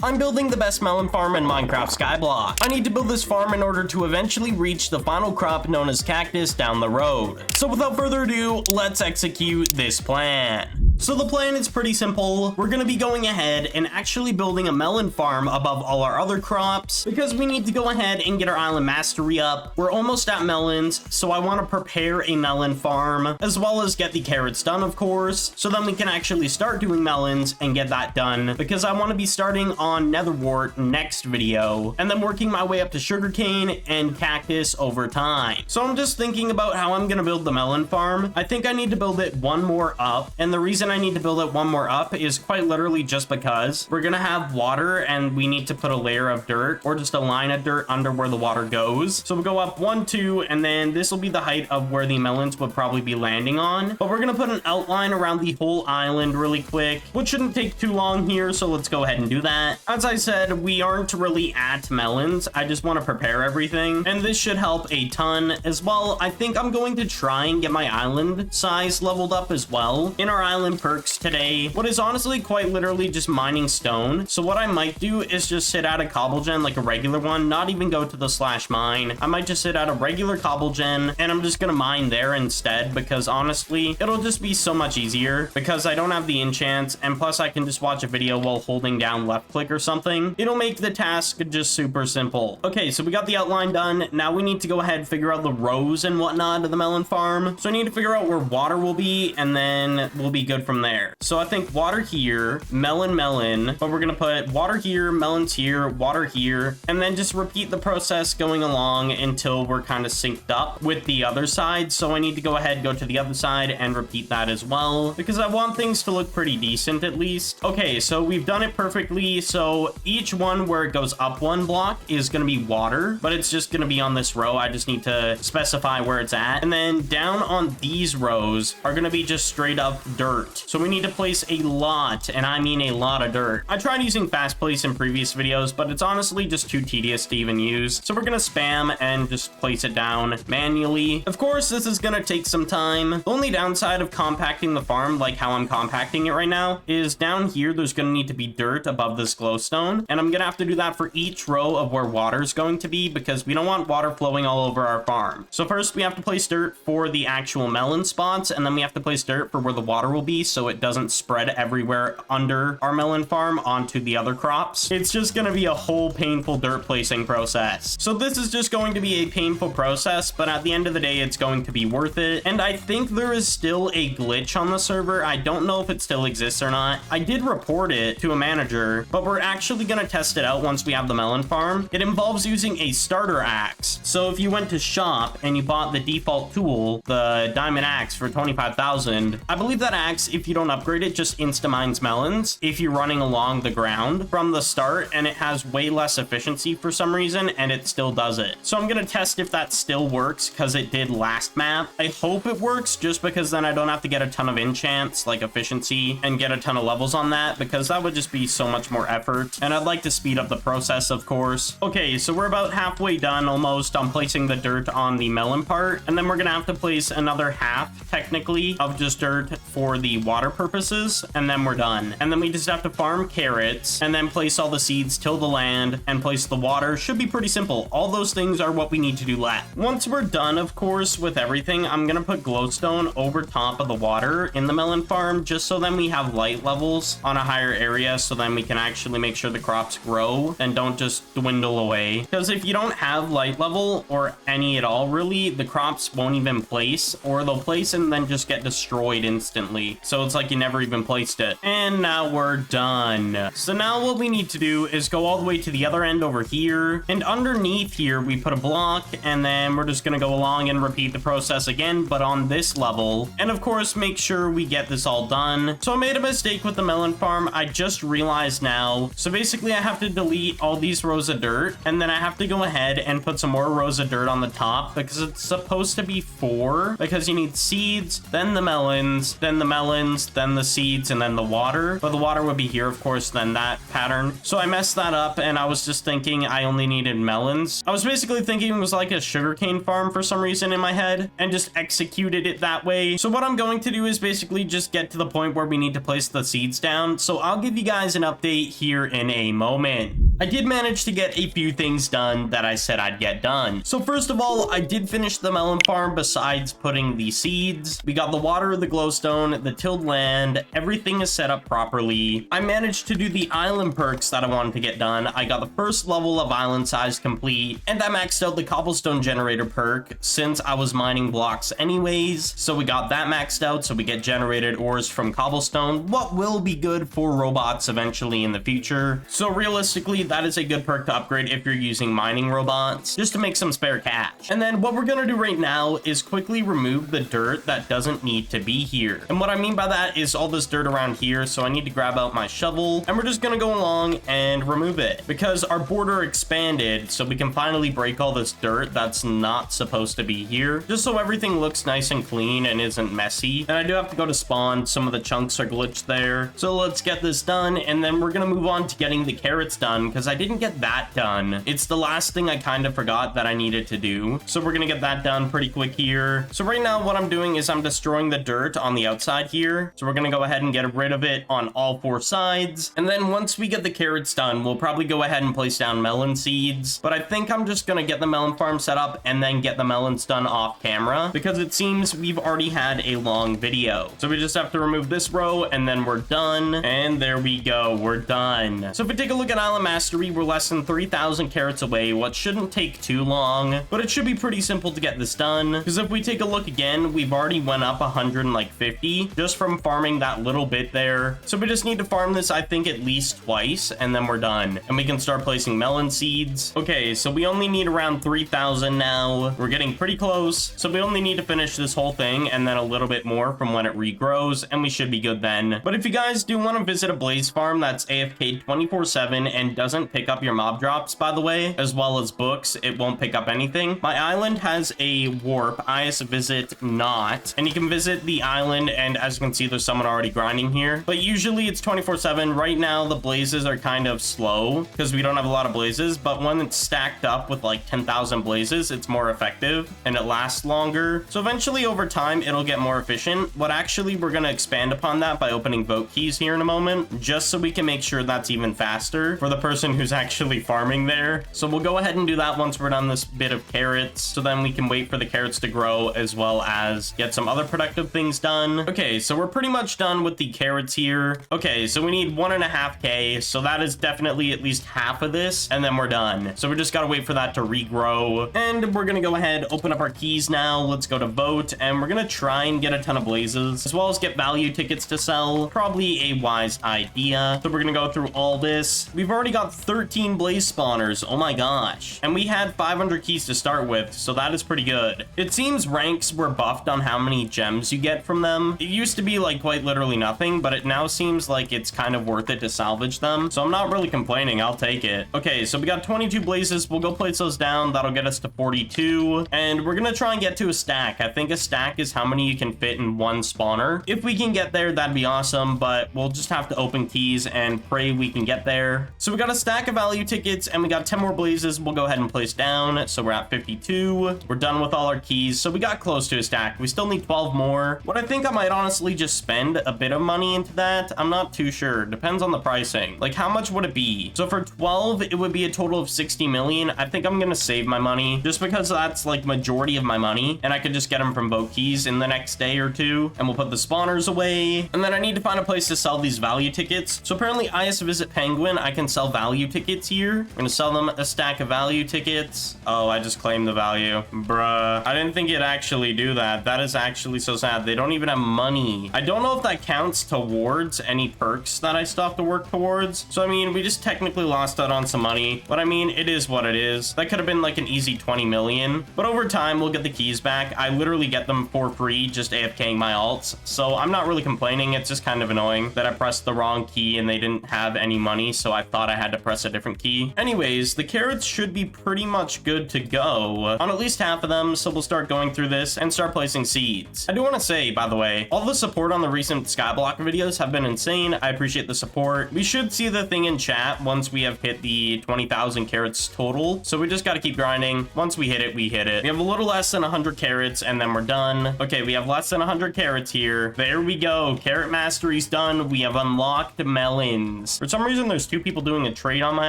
I'm building the best melon farm in Minecraft Skyblock. I need to build this farm in order to eventually reach the final crop known as cactus down the road. So without further ado, let's execute this plan. So the plan is pretty simple. We're going to be going ahead and actually building a melon farm above all our other crops because we need to go ahead and get our island mastery up. We're almost at melons, so I want to prepare a melon farm as well as get the carrots done, of course, so then we can actually start doing melons and get that done because I want to be starting on netherwort next video and then working my way up to sugarcane and cactus over time. So I'm just thinking about how I'm going to build the melon farm. I think I need to build it one more up, and the reason I need to build it one more up is quite literally just because we're gonna have water and we need to put a layer of dirt or just a line of dirt under where the water goes. So we'll go up 1, 2, and then this will be the height of where the melons would probably be landing on. But we're gonna put an outline around the whole island really quick, which shouldn't take too long here, so let's go ahead and do that. As I said, we aren't really at melons. I just want to prepare everything, and this should help a ton as well. I think I'm going to try and get my island size leveled up as well in our island perks today. What is honestly quite literally just mining stone. So what I might do is just sit at a cobble gen, like a regular one, not even go to the slash mine. I might just sit at a regular cobble gen and I'm just gonna mine there instead because honestly it'll just be so much easier because I don't have the enchants, and plus I can just watch a video while holding down left click or something. It'll make the task just super simple. Okay, so we got the outline done. Now we need to go ahead and figure out the rows and whatnot of the melon farm. So I need to figure out where water will be, and then we'll be good from there. So I think water here, melon, but we're gonna put water here, melons here, water here, and then just repeat the process going along until we're kind of synced up with the other side. So I need to go ahead, go to the other side and repeat that as well because I want things to look pretty decent at least. Okay, so we've done it perfectly. So each one where it goes up one block is gonna be water, but it's just gonna be on this row. I just need to specify where it's at. And then down on these rows are gonna be just straight up dirt. So we need to place a lot, and I mean a lot of dirt. I tried using fast place in previous videos, but it's honestly just too tedious to even use. So we're gonna spam and just place it down manually. Of course, this is gonna take some time. The only downside of compacting the farm, like how I'm compacting it right now, is down here there's gonna need to be dirt above this glowstone, and I'm gonna have to do that for each row of where water is going to be because we don't want water flowing all over our farm. So first we have to place dirt for the actual melon spots, and then we have to place dirt for where the water will be so it doesn't spread everywhere under our melon farm onto the other crops. It's just going to be a whole painful dirt placing process. So this is just going to be a painful process, but at the end of the day, it's going to be worth it. And I think there is still a glitch on the server. I don't know if it still exists or not. I did report it to a manager, but we're actually going to test it out once we have the melon farm. It involves using a starter axe. So if you went to shop and you bought the default tool, the diamond axe for 25,000, I believe that axe, if you don't upgrade it, just insta-mines melons if you're running along the ground from the start, and it has way less efficiency for some reason, and it still does it. So I'm gonna test if that still works because it did last map. I hope it works just because then I don't have to get a ton of enchants like efficiency and get a ton of levels on that because that would just be so much more effort, and I'd like to speed up the process, of course. Okay, so we're about halfway done almost on placing the dirt on the melon part, and then we're gonna have to place another half technically of just dirt for the water purposes, and then we're done. And then we just have to farm carrots and then place all the seeds, till the land, and place the water. Should be pretty simple. All those things are what we need to do left. Once we're done, of course, with everything, I'm gonna put glowstone over top of the water in the melon farm just so then we have light levels on a higher area, so then we can actually make sure the crops grow and don't just dwindle away. Because if you don't have light level or any at all really, the crops won't even place, or they'll place and then just get destroyed instantly. So it's like you never even placed it. And now we're done. So now what we need to do is go all the way to the other end over here, and underneath here we put a block, and then we're just gonna go along and repeat the process again, but on this level, and of course make sure we get this all done. So I made a mistake with the melon farm. I just realized now. So basically I have to delete all these rows of dirt, and then I have to go ahead and put some more rows of dirt on the top because it's supposed to be 4, because you need seeds, then the melons, then the melon, melons, then the seeds, and then the water. But the water would be here, of course, then that pattern. So I messed that up, and I was just thinking I only needed melons. I was basically thinking it was like a sugarcane farm for some reason in my head, and just executed it that way. So what I'm going to do is basically just get to the point where we need to place the seeds down. So I'll give you guys an update here in a moment. I did manage to get a few things done that I said I'd get done. So first of all, I did finish the melon farm besides putting the seeds. We got the water, the glowstone, the tilled land, everything is set up properly. I managed to do the island perks that I wanted to get done. I got the first level of island size complete, and I maxed out the cobblestone generator perk since I was mining blocks anyways. So we got that maxed out, so we get generated ores from cobblestone, what will be good for robots eventually in the future. So realistically, that is a good perk to upgrade if you're using mining robots, just to make some spare cash. And then what we're gonna do right now is quickly remove the dirt that doesn't need to be here. And what I mean by that is all this dirt around here, so I need to grab out my shovel, and we're just gonna go along and remove it, because our border expanded, so we can finally break all this dirt that's not supposed to be here, just so everything looks nice and clean and isn't messy. And I do have to go to spawn, some of the chunks are glitched there. So let's get this done, and then we're gonna move on to getting the carrots done, because I didn't get that done. It's the last thing I kind of forgot that I needed to do. So we're gonna get that done pretty quick here. So right now what I'm doing is I'm destroying the dirt on the outside here. So we're gonna go ahead and get rid of it on all 4 sides. And then once we get the carrots done, we'll probably go ahead and place down melon seeds. But I think I'm just gonna get the melon farm set up and then get the melons done off camera, because it seems we've already had a long video. So we just have to remove this row and then we're done. And there we go, we're done. So if we take a look at Island Mastery, we're less than 3,000 carrots away, what shouldn't take too long, but it should be pretty simple to get this done, because if we take a look again, we've already went up 150 just from farming that little bit there. So we just need to farm this, I think, at least twice, and then we're done, and we can start placing melon seeds. Okay, so we only need around 3,000 now. We're getting pretty close, so we only need to finish this whole thing and then a little bit more from when it regrows, and we should be good then. But if you guys do want to visit a blaze farm that's AFK 24/7 and doesn't pick up your mob drops, by the way, as well as books, it won't pick up anything. My island has a warp, IS visit not, and you can visit the island, and as you can see, there's someone already grinding here, but usually it's 24/7. Right now the blazes are kind of slow because we don't have a lot of blazes, but when it's stacked up with like 10,000 blazes, it's more effective and it lasts longer. So eventually over time it'll get more efficient, but actually we're going to expand upon that by opening vote keys here in a moment, just so we can make sure that's even faster for the person who's actually farming there. So we'll go ahead and do that once we're done this bit of carrots, so then we can wait for the carrots to grow as well as get some other productive things done. Okay, so we're pretty much done with the carrots here. Okay, so we need 1.5K, so that is definitely at least half of this, and then we're done. So we just gotta wait for that to regrow, and we're gonna go ahead, open up our keys now. Let's go to vote, and we're gonna try and get a ton of blazes, as well as get value tickets to sell. Probably a wise idea. So we're gonna go through all this. We've already got 13 blaze spawners, oh my gosh, and we had 500 keys to start with, so that is pretty good. It seems ranks were buffed on how many gems you get from them. It used to be like quite literally nothing, but it now seems like it's kind of worth it to salvage them, so I'm not really complaining. I'll take it. Okay, so we got 22 blazes. We'll go place those down. That'll get us to 42, and we're gonna try and get to a stack. I think a stack is how many you can fit in one spawner. If we can get there, that'd be awesome, but we'll just have to open keys and pray we can get there. So we got a stack of value tickets, and we got 10 more blazes. We'll go ahead and place down, so we're at 52. We're done with all our keys, so we got close to a stack. We still need 12 more. What I think I might honestly just spend a bit of money into that. I'm not too sure. Depends on the pricing. Like, how much would it be? So for 12, it would be a total of 60 million. I think I'm gonna save my money just because that's like majority of my money, and I could just get them from vote keys in the next day or two, and we'll put the spawners away. And then I need to find a place to sell these value tickets. So apparently IS Visit Penguin, I can sell value tickets here. I'm gonna sell them a stack of value tickets. Oh, I just claimed the value. Bruh. I didn't think it'd actually do that. That is actually so sad. They don't even have money. I don't know if that counts towards any perks that I still have to work towards. So, I mean, we just technically lost out on some money. But, I mean, it is what it is. That could have been like an easy 20 million. But over time, we'll get the keys back. I literally get them for free just AFKing my alts. So, I'm not really complaining. It's just kind of annoying that I pressed the wrong key and they didn't have any money. So, I thought I had to to press a different key. Anyways, the carrots should be pretty much good to go on at least half of them, so we'll start going through this and start placing seeds. I do want to say, by the way, all the support on the recent Skyblock videos have been insane. I appreciate the support. We should see the thing in chat once we have hit the 20,000 carrots total, so we just got to keep grinding. Once we hit it, we hit it. We have a little less than 100 carrots and then we're done. Okay, we have less than 100 carrots here. There we go. Carrot mastery's done. We have unlocked melons. For some reason, there's 2 people doing a trade on my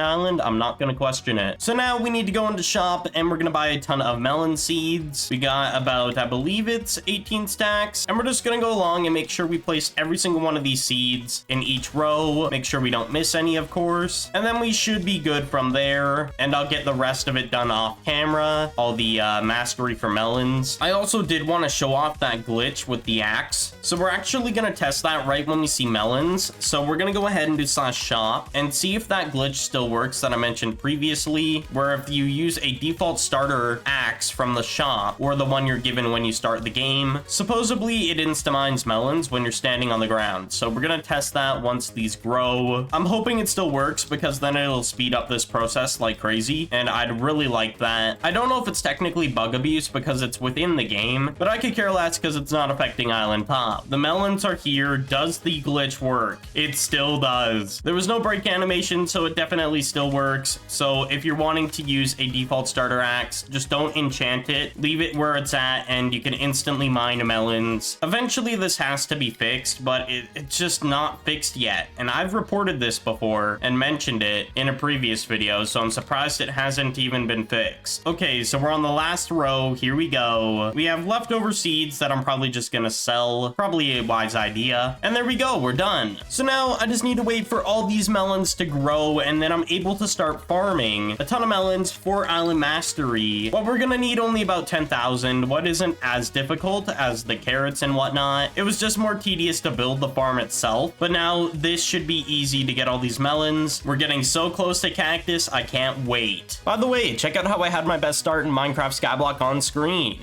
island. I'm not gonna question it. So now we need to go into shop and we're gonna buy a ton of melon seeds. We got about, I believe it's 18 stacks, and we're just gonna go along and make sure we place every single one of these seeds in each row. Make sure we don't miss any, of course, and then we should be good from there. And I'll get the rest of it done off camera, all the mastery for melons. I also did want to show off that glitch with the axe, so we're actually gonna test that right when we see melons. So we're gonna go ahead and do /shop and see if that glitch still works that I mentioned previously, where if you use a default starter axe from the shop or the one you're given when you start the game, supposedly it insta-mines melons when you're standing on the ground. So we're gonna test that once these grow. I'm hoping it still works because then it'll speed up this process like crazy, and I'd really like that. I don't know if it's technically bug abuse because it's within the game, but I could care less because it's not affecting Island Pop. The melons are here. Does the glitch work? It still does. There was no break animation, so it definitely still works. So if you're wanting to use a default starter axe, just don't enchant it. Leave it where it's at and you can instantly mine melons. Eventually this has to be fixed, but it's just not fixed yet. And I've reported this before and mentioned it in a previous video, so I'm surprised it hasn't even been fixed. Okay, so we're on the last row. Here we go. We have leftover seeds that I'm probably just gonna sell. Probably a wise idea. And there we go, we're done. So now I just need to wait for all these melons to grow, and then I'm able to start farming a ton of melons for Island Mastery. Well, we're gonna need only about 10,000, what isn't as difficult as the carrots and whatnot. It was just more tedious to build the farm itself, but now this should be easy to get all these melons. We're getting so close to cactus, I can't wait. By the way, check out how I had my best start in Minecraft Skyblock on screen.